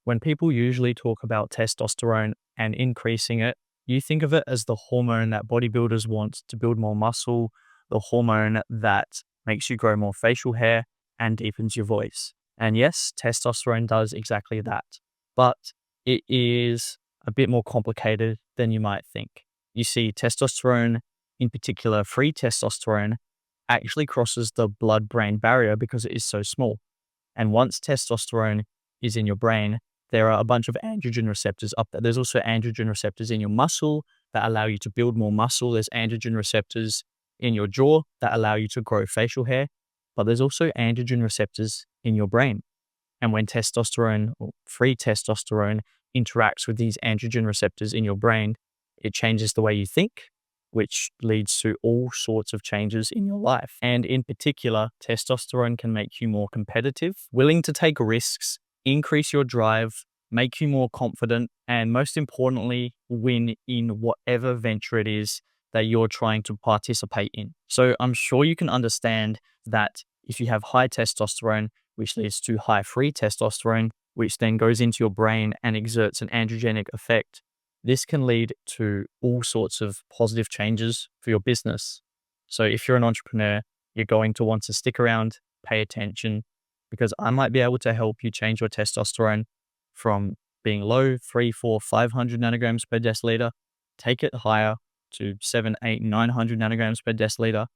When people usually talk about testosterone and increasing it, you think of it as the hormone that bodybuilders want to build more muscle, the hormone that makes you grow more facial hair and deepens your voice. And yes, testosterone does exactly that, but it is a bit more complicated than you might think. You see, testosterone, in particular, free testosterone, actually crosses the blood-brain barrier because it is so small. And once testosterone is in your brain, there are a bunch of androgen receptors up there. There's also androgen receptors in your muscle that allow you to build more muscle. There's androgen receptors in your jaw that allow you to grow facial hair, but there's also androgen receptors in your brain. And when testosterone or free testosterone interacts with these androgen receptors in your brain, it changes the way you think, which leads to all sorts of changes in your life. And in particular, testosterone can make you more competitive, willing to take risks, increase your drive, make you more confident, and most importantly, win in whatever venture it is that you're trying to participate in. So I'm sure you can understand that if you have high testosterone, which leads to high free testosterone, which then goes into your brain and exerts an androgenic effect, this can lead to all sorts of positive changes for your business. So if you're an entrepreneur, you're going to want to stick around, pay attention, because I might be able to help you change your testosterone from being low, 3, 4, 500 nanograms per deciliter, take it higher to 7, 8, 900 nanograms per deciliter,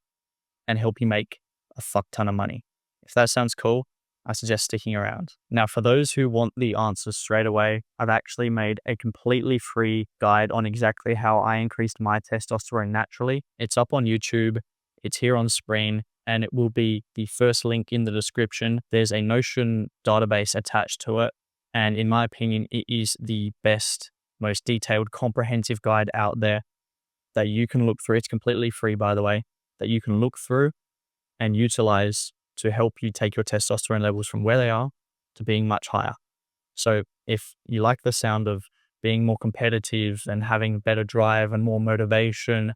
and help you make a fuck ton of money. If that sounds cool, I suggest sticking around. Now, for those who want the answers straight away, I've actually made a completely free guide on exactly how I increased my testosterone naturally. It's up on YouTube, it's here on screen, and it will be the first link in the description. There's a Notion database attached to it, and in my opinion, it is the best, most detailed, comprehensive guide out there that you can look through. It's completely free, by the way, that you can look through and utilize to help you take your testosterone levels from where they are to being much higher. So if you like the sound of being more competitive and having better drive and more motivation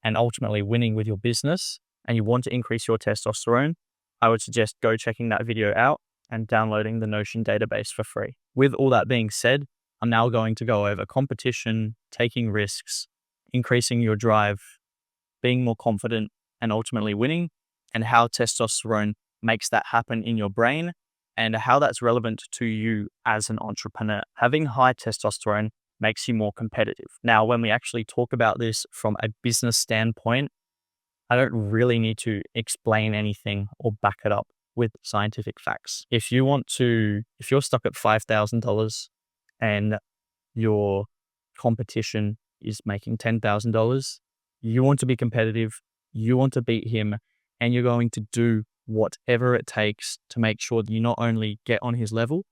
and ultimately winning with your business, and you want to increase your testosterone, I would suggest go checking that video out and downloading the Notion database for free. With all that being said, I'm now going to go over competition, taking risks, increasing your drive, being more confident, and ultimately winning, and how testosterone makes that happen in your brain and how that's relevant to you as an entrepreneur. Having high testosterone makes you more competitive. Now, when we actually talk about this from a business standpoint, I don't really need to explain anything or back it up with scientific facts. If you're stuck at $5,000 and your competition is making $10,000, you want to be competitive, you want to beat him, and you're going to do whatever it takes to make sure that you not only get on his level,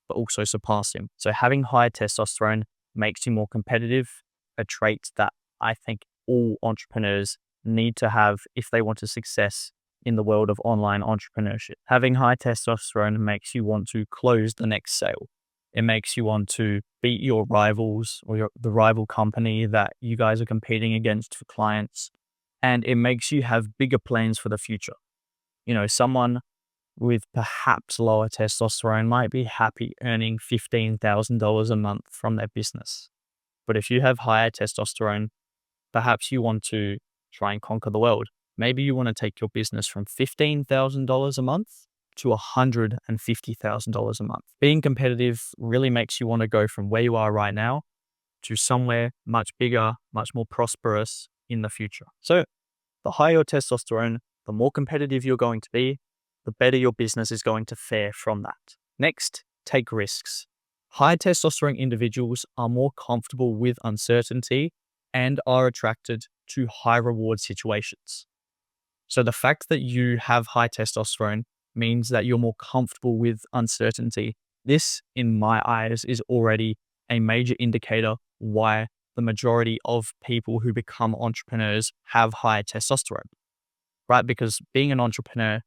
but also surpass him. So having high testosterone makes you more competitive, a trait that I think all entrepreneurs need to have if they want to success in the world of online entrepreneurship. Having high testosterone makes you want to close the next sale. It makes you want to beat your rivals or the rival company that you guys are competing against for clients. And it makes you have bigger plans for the future. You know, someone with perhaps lower testosterone might be happy earning $15,000 a month from their business. But if you have higher testosterone, perhaps you want to try and conquer the world. Maybe you want to take your business from $15,000 a month to $150,000 a month. Being competitive really makes you want to go from where you are right now to somewhere much bigger, much more prosperous in the future. So the higher your testosterone, the more competitive you're going to be, the better your business is going to fare from that. Next, take risks. High testosterone individuals are more comfortable with uncertainty and are attracted to high reward situations. So the fact that you have high testosterone means that you're more comfortable with uncertainty. This, in my eyes, is already a major indicator why the majority of people who become entrepreneurs have high testosterone, right? Because being an entrepreneur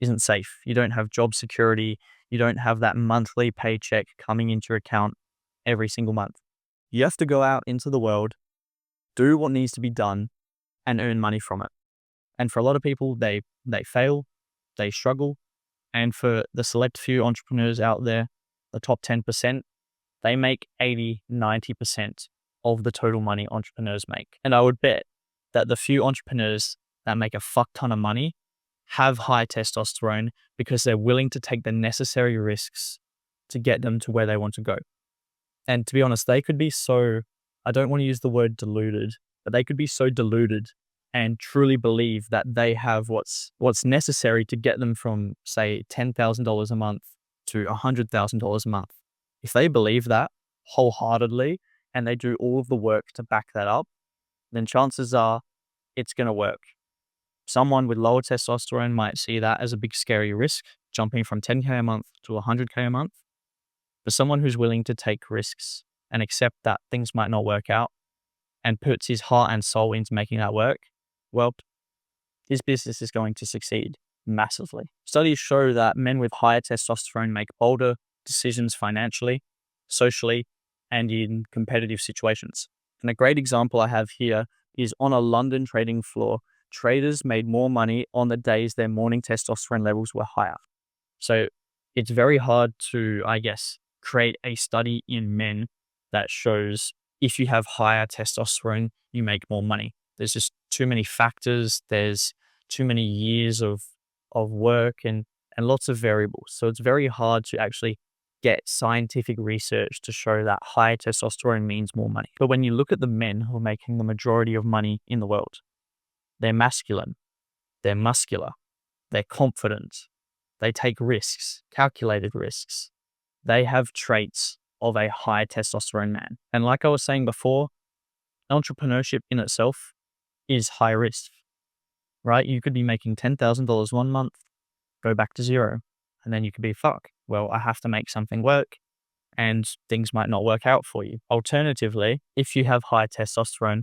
isn't safe. You don't have job security. You don't have that monthly paycheck coming into your account every single month. You have to go out into the world, do what needs to be done, and earn money from it. And for a lot of people, they fail, they struggle. And for the select few entrepreneurs out there, the top 10%, They make 80, 90% of the total money entrepreneurs make. And I would bet that the few entrepreneurs that make a fuck ton of money have high testosterone because they're willing to take the necessary risks to get them to where they want to go. And to be honest, they could be so, I don't want to use the word deluded, but they could be so deluded and truly believe that they have what's necessary to get them from, say, $10,000 a month to $100,000 a month. If they believe that wholeheartedly and they do all of the work to back that up, then chances are it's going to work. Someone with lower testosterone might see that as a big scary risk, jumping from 10K a month to 100K a month. But someone who's willing to take risks and accept that things might not work out and puts his heart and soul into making that work, well, his business is going to succeed massively. Studies show that men with higher testosterone make bolder decisions financially, socially, and in competitive situations. And a great example I have here is on a London trading floor, traders made more money on the days their morning testosterone levels were higher. So it's very hard to, I guess, create a study in men that shows if you have higher testosterone, you make more money. There's just too many factors. There's too many years of work and lots of variables. So it's very hard to actually get scientific research to show that high testosterone means more money. But when you look at the men who are making the majority of money in the world, they're masculine, they're muscular, they're confident, they take risks, calculated risks. They have traits of a high testosterone man. And like I was saying before, entrepreneurship in itself is high risk, right? You could be making $10,000 one month, go back to zero, and then you could be, fuck, well, I have to make something work and things might not work out for you. Alternatively, if you have high testosterone,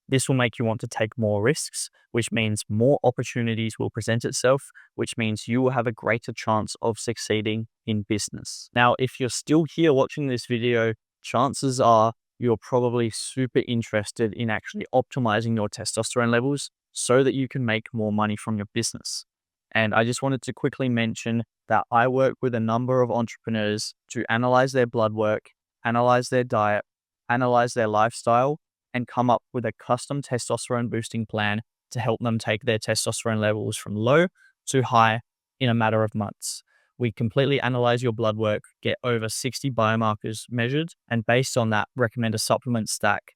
this will make you want to take more risks, which means more opportunities will present itself, which means you will have a greater chance of succeeding in business. Now, if you're still here watching this video, chances are you're probably super interested in actually optimizing your testosterone levels so that you can make more money from your business. And I just wanted to quickly mention that I work with a number of entrepreneurs to analyze their blood work, analyze their diet, analyze their lifestyle, and come up with a custom testosterone boosting plan to help them take their testosterone levels from low to high in a matter of months. We completely analyze your blood work, get over 60 biomarkers measured, and based on that, recommend a supplement stack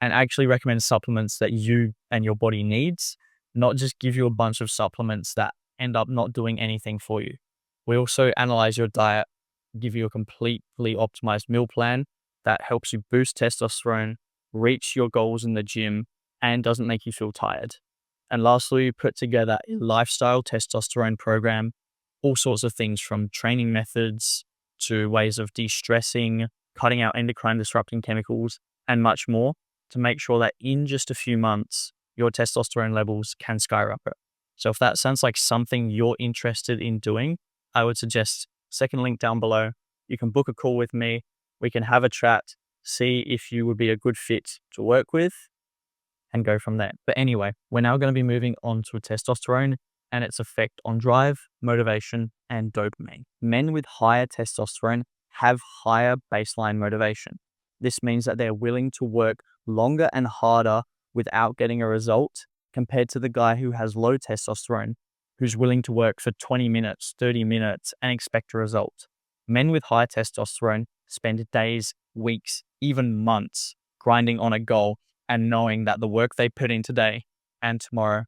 and actually recommend supplements that you and your body needs, not just give you a bunch of supplements that end up not doing anything for you. We also analyze your diet, give you a completely optimized meal plan that helps you boost testosterone, reach your goals in the gym, and doesn't make you feel tired. And lastly, we put together a lifestyle testosterone program, all sorts of things from training methods to ways of de-stressing, cutting out endocrine disrupting chemicals, and much more to make sure that in just a few months, your testosterone levels can skyrocket. So if that sounds like something you're interested in doing, I would suggest second link down below. You can book a call with me. We can have a chat, see if you would be a good fit to work with, and go from there. But anyway, we're now going to be moving on to testosterone and its effect on drive, motivation, and dopamine. Men with higher testosterone have higher baseline motivation. This means that they're willing to work longer and harder without getting a result compared to the guy who has low testosterone, who's willing to work for 20 minutes, 30 minutes, and expect a result. Men with high testosterone spend days, weeks, even months grinding on a goal and knowing that the work they put in today and tomorrow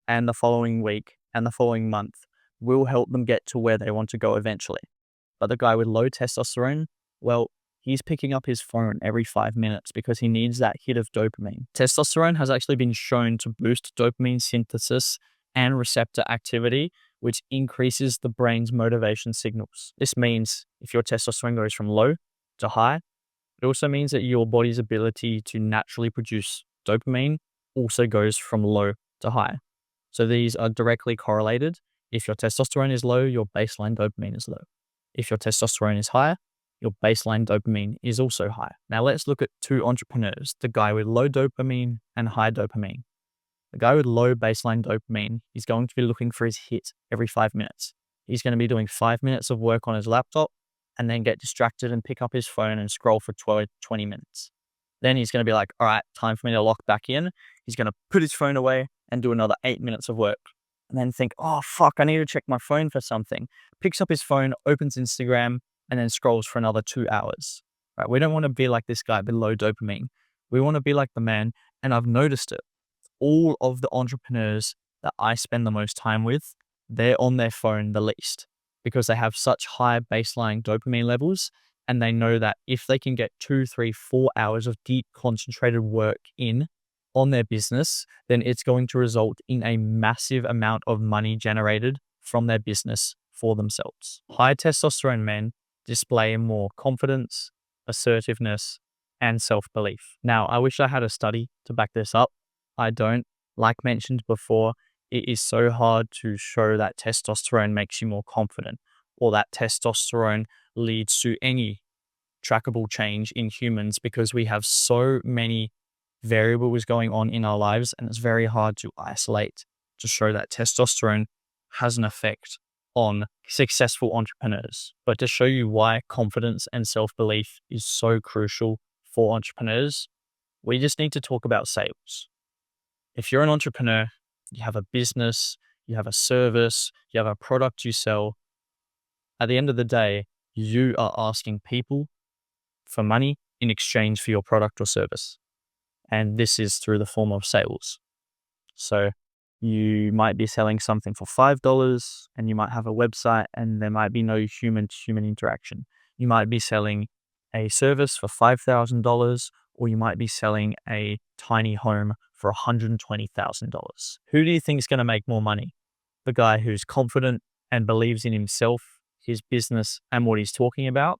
and the following week and the following month will help them get to where they want to go eventually. But the guy with low testosterone, well, he's picking up his phone every 5 minutes because he needs that hit of dopamine. Testosterone has actually been shown to boost dopamine synthesis and receptor activity, which increases the brain's motivation signals. This means if your testosterone goes from low to high, it also means that your body's ability to naturally produce dopamine also goes from low to high. So these are directly correlated. If your testosterone is low, your baseline dopamine is low. If your testosterone is high, your baseline dopamine is also high. Now let's look at two entrepreneurs, the guy with low dopamine and high dopamine. The guy with low baseline dopamine is going to be looking for his hit every 5 minutes. He's going to be doing 5 minutes of work on his laptop, and then get distracted and pick up his phone and scroll for 20 minutes. Then he's going to be like, all right, time for me to lock back in. He's going to put his phone away and do another 8 minutes of work. And then think, oh, fuck, I need to check my phone for something. Picks up his phone, opens Instagram, and then scrolls for another 2 hours. Right? We don't want to be like this guy below dopamine. We want to be like the man. And I've noticed it. All of the entrepreneurs that I spend the most time with, they're on their phone the least because they have such high baseline dopamine levels. And they know that if they can get 2, 3, 4 hours of deep concentrated work in on their business, then it's going to result in a massive amount of money generated from their business for themselves. High testosterone men display more confidence, assertiveness, and self-belief. Now, I wish I had a study to back this up. I don't. Like mentioned before, it is so hard to show that testosterone makes you more confident or that testosterone leads to any trackable change in humans because we have so many variables going on in our lives, and it's very hard to isolate to show that testosterone has an effect on successful entrepreneurs. But to show you why confidence and self-belief is so crucial for entrepreneurs, we just need to talk about sales. If you're an entrepreneur, you have a business, you have a service, you have a product you sell, at the end of the day, you are asking people for money in exchange for your product or service. And this is through the form of sales. So you might be selling something for $5 and you might have a website and there might be no human-to-human interaction. You might be selling a service for $5,000 or you might be selling a tiny home for $120,000. Who do you think is going to make more money? The guy who's confident and believes in himself, his business, and what he's talking about,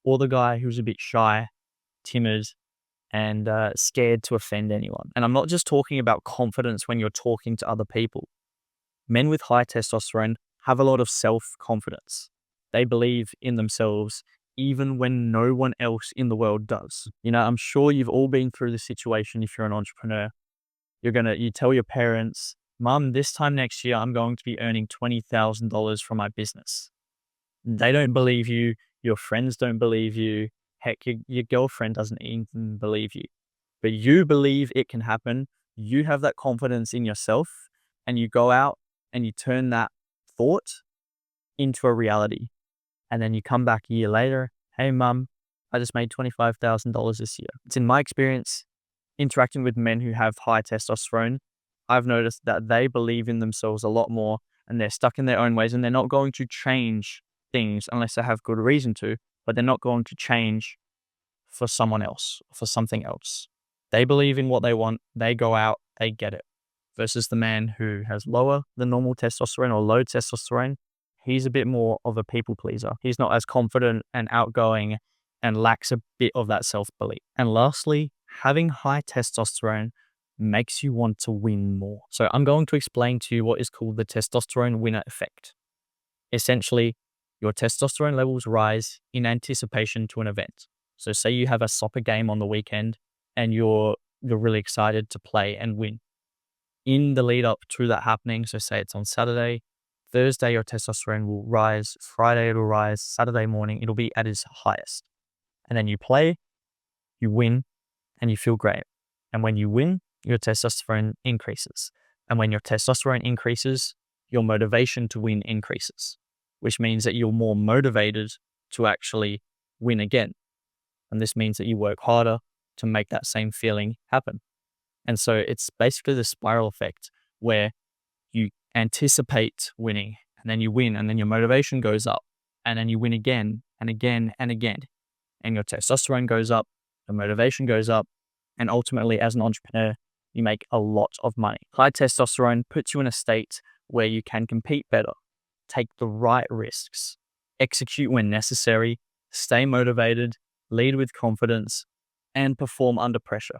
or the guy who's a bit shy, timid, and scared to offend anyone? And I'm not just talking about confidence when you're talking to other people. Men with high testosterone have a lot of self-confidence. They believe in themselves even when no one else in the world does. You know, I'm sure you've all been through this situation if you're an entrepreneur. You tell your parents, Mom, this time next year, I'm going to be earning $20,000 from my business. They don't believe you. Your friends don't believe you. Heck, your girlfriend doesn't even believe you. But you believe it can happen. You have that confidence in yourself and you go out and you turn that thought into a reality. And then you come back a year later, hey, Mum, I just made $25,000 this year. It's in my experience, interacting with men who have high testosterone, I've noticed that they believe in themselves a lot more and they're stuck in their own ways and they're not going to change things unless they have good reason to, but they're not going to change for someone else, for something else. They believe in what they want, they go out, they get it. Versus the man who has lower than normal testosterone or low testosterone, he's a bit more of a people pleaser. He's not as confident and outgoing and lacks a bit of that self-belief. And lastly, having high testosterone makes you want to win more. So I'm going to explain to you what is called the testosterone winner effect. Essentially, your testosterone levels rise in anticipation to an event. So say you have a soccer game on the weekend and you're really excited to play and win. In the lead up to that happening, so say it's on Saturday, Thursday your testosterone will rise, Friday it'll rise, Saturday morning it'll be at its highest. And then you play, you win, and you feel great. And when you win, your testosterone increases. And when your testosterone increases, your motivation to win increases, which means that you're more motivated to actually win again. And this means that you work harder to make that same feeling happen. And so it's basically the spiral effect where you anticipate winning and then you win and then your motivation goes up and then you win again and again and again. And your testosterone goes up, the motivation goes up, and ultimately as an entrepreneur, you make a lot of money. High testosterone puts you in a state where you can compete better, take the right risks, execute when necessary, stay motivated, lead with confidence, and perform under pressure,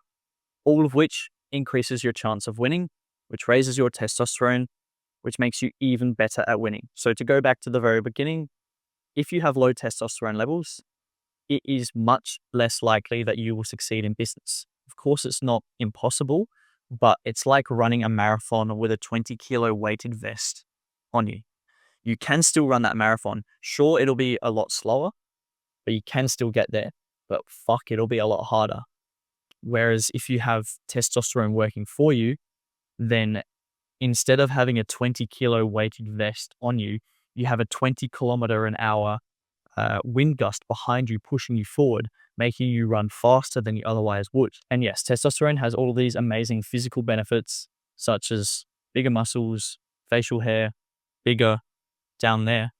all of which increases your chance of winning, which raises your testosterone, which makes you even better at winning. So to go back to the very beginning, if you have low testosterone levels, it is much less likely that you will succeed in business. Of course, it's not impossible, but it's like running a marathon with a 20-kilo weighted vest on you. You can still run that marathon. Sure, it'll be a lot slower, but you can still get there. But fuck, it'll be a lot harder. Whereas if you have testosterone working for you, then instead of having a 20-kilo weighted vest on you, you have a 20-kilometer-an-hour wind gust behind you, pushing you forward, making you run faster than you otherwise would. And yes, testosterone has all of these amazing physical benefits, such as bigger muscles, facial hair, bigger down there,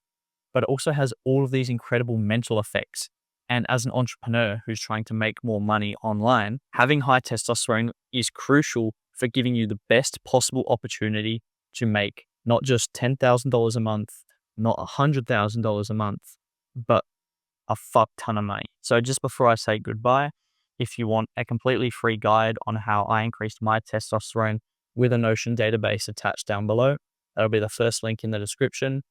but it also has all of these incredible mental effects. And as an entrepreneur who's trying to make more money online, having high testosterone is crucial for giving you the best possible opportunity to make not just $10,000 a month, not $100,000 a month, but a fuck ton of money. So just before I say goodbye, if you want a completely free guide on how I increased my testosterone with a Notion database attached down below, that'll be the first link in the description.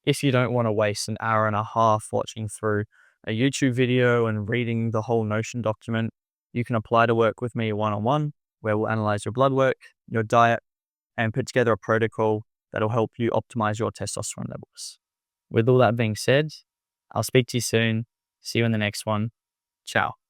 If you don't want to waste an hour and a half watching through a YouTube video and reading the whole Notion document, you can apply to work with me one-on-one, where we'll analyze your blood work, your diet, and put together a protocol that'll help you optimize your testosterone levels. With all that being said, I'll speak to you soon. See you in the next one. Ciao.